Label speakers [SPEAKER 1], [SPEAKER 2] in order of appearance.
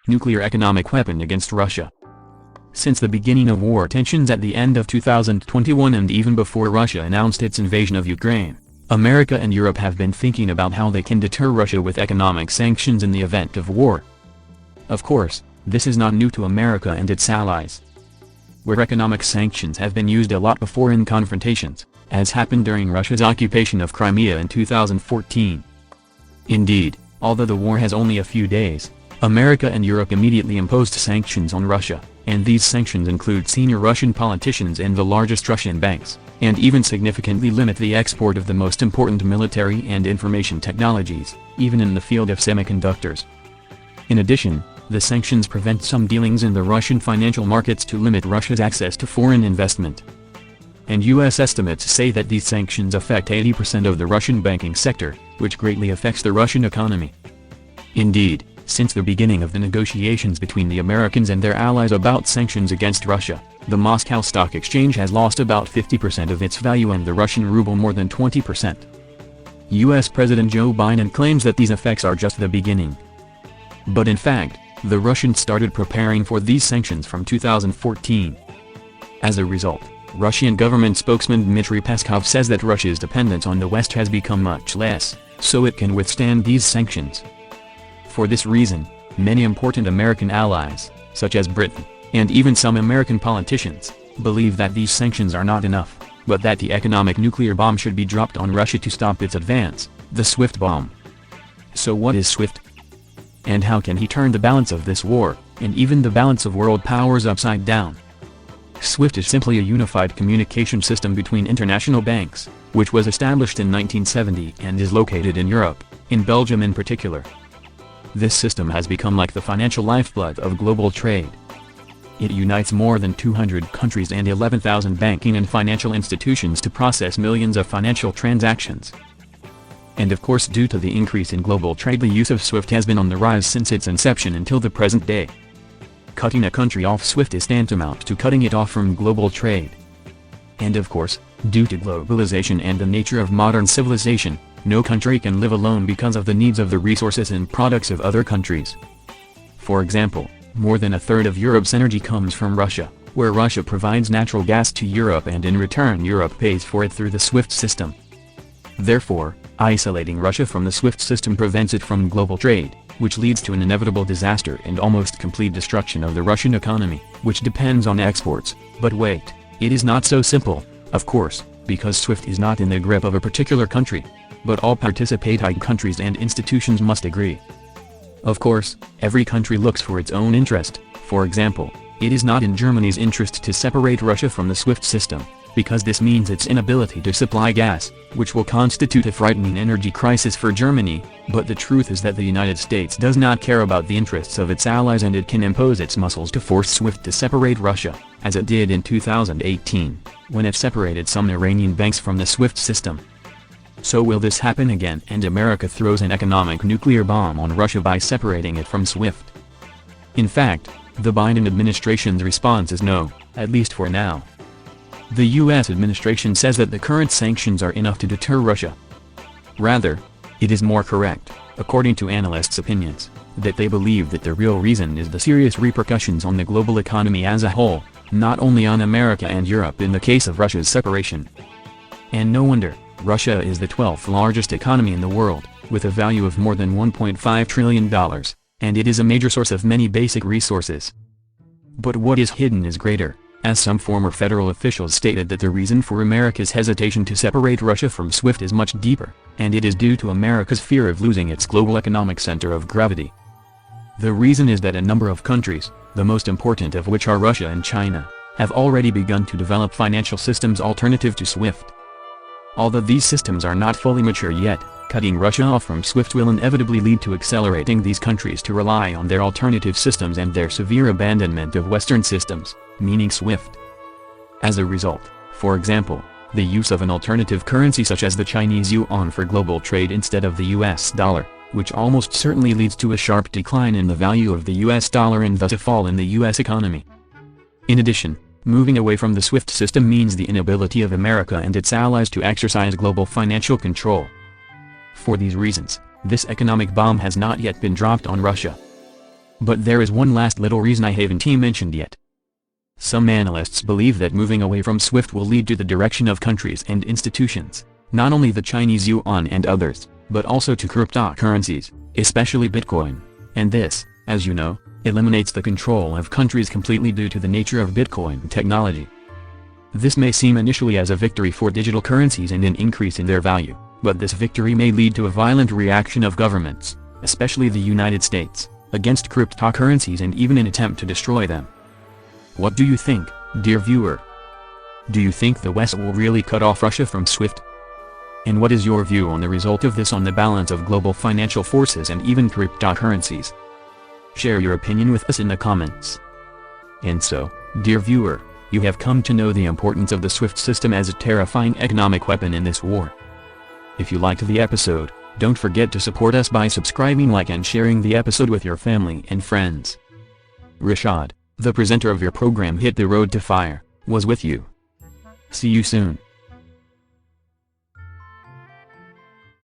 [SPEAKER 1] nuclear economic weapon against Russia. Since the beginning of war tensions at the end of 2021 and even before Russia announced its invasion of Ukraine, America and Europe have been thinking about how they can deter Russia with economic sanctions in the event of war. Of course, this is not new to America and its allies, where economic sanctions have been used a lot before in confrontations, as happened during Russia's occupation of Crimea in 2014. Indeed, although the war has only a few days, America and Europe immediately imposed sanctions on Russia, and these sanctions include senior Russian politicians and the largest Russian banks, and even significantly limit the export of the most important military and information technologies, even in the field of semiconductors. In addition, the sanctions prevent some dealings in the Russian financial markets to limit Russia's access to foreign investment. And U.S. estimates say that these sanctions affect 80% of the Russian banking sector, which greatly affects the Russian economy. Indeed, since the beginning of the negotiations between the Americans and their allies about sanctions against Russia, the Moscow Stock Exchange has lost about 50% of its value and the Russian ruble more than 20%. U.S. President Joe Biden claims that these effects are just the beginning. But in fact, the Russians started preparing for these sanctions from 2014. As a result, Russian government spokesman Dmitry Peskov says that Russia's dependence on the West has become much less, so it can withstand these sanctions. For this reason, many important American allies, such as Britain, and even some American politicians, believe that these sanctions are not enough, but that the economic nuclear bomb should be dropped on Russia to stop its advance, the SWIFT bomb. So what is SWIFT? And how can he turn the balance of this war, and even the balance of world powers upside down? SWIFT is simply a unified communication system between international banks, which was established in 1970 and is located in Europe, in Belgium in particular. This system has become like the financial lifeblood of global trade. It unites more than 200 countries and 11,000 banking and financial institutions to process millions of financial transactions. And of course, due to the increase in global trade, the use of SWIFT has been on the rise since its inception until the present day. Cutting a country off SWIFT is tantamount to cutting it off from global trade. And of course, due to globalization and the nature of modern civilization, no country can live alone because of the needs of the resources and products of other countries. For example, more than a third of Europe's energy comes from Russia, where Russia provides natural gas to Europe and in return Europe pays for it through the SWIFT system. Therefore, isolating Russia from the SWIFT system prevents it from global trade, which leads to an inevitable disaster and almost complete destruction of the Russian economy, which depends on exports. But wait, it is not so simple, of course, because SWIFT is not in the grip of a particular country, but all participating countries and institutions must agree. Of course, every country looks for its own interest. For example, it is not in Germany's interest to separate Russia from the SWIFT system, because this means its inability to supply gas, which will constitute a frightening energy crisis for Germany. But the truth is that the United States does not care about the interests of its allies, and it can impose its muscles to force SWIFT to separate Russia, as it did in 2018, when it separated some Iranian banks from the SWIFT system. So will this happen again and America throws an economic nuclear bomb on Russia by separating it from SWIFT? In fact, the Biden administration's response is no, at least for now. The U.S. administration says that the current sanctions are enough to deter Russia. Rather, it is more correct, according to analysts' opinions, that they believe that the real reason is the serious repercussions on the global economy as a whole, not only on America and Europe in the case of Russia's separation. And no wonder, Russia is the 12th largest economy in the world, with a value of more than $1.5 trillion, and it is a major source of many basic resources. But what is hidden is greater, as some former federal officials stated that the reason for America's hesitation to separate Russia from SWIFT is much deeper, and it is due to America's fear of losing its global economic center of gravity. The reason is that a number of countries, the most important of which are Russia and China, have already begun to develop financial systems alternative to SWIFT. Although these systems are not fully mature yet, cutting Russia off from SWIFT will inevitably lead to accelerating these countries to rely on their alternative systems and their severe abandonment of Western systems, meaning SWIFT. As a result, for example, the use of an alternative currency such as the Chinese yuan for global trade instead of the US dollar, which almost certainly leads to a sharp decline in the value of the US dollar and thus a fall in the US economy. In addition, moving away from the SWIFT system means the inability of America and its allies to exercise global financial control. For these reasons, this economic bomb has not yet been dropped on Russia. But there is one last little reason I haven't mentioned yet. Some analysts believe that moving away from SWIFT will lead to the direction of countries and institutions, not only the Chinese yuan and others, but also to cryptocurrencies, especially Bitcoin, and this, as you know, eliminates the control of countries completely due to the nature of Bitcoin technology. This may seem initially as a victory for digital currencies and an increase in their value, but this victory may lead to a violent reaction of governments, especially the United States, against cryptocurrencies and even an attempt to destroy them. What do you think, dear viewer? Do you think the West will really cut off Russia from SWIFT? And what is your view on the result of this on the balance of global financial forces and even cryptocurrencies? Share your opinion with us in the comments. And so, dear viewer, you have come to know the importance of the SWIFT system as a terrifying economic weapon in this war. If you liked the episode, don't forget to support us by subscribing, like and sharing the episode with your family and friends. Rashad, the presenter of your program Hit the Road to Fire, was with you. See you soon.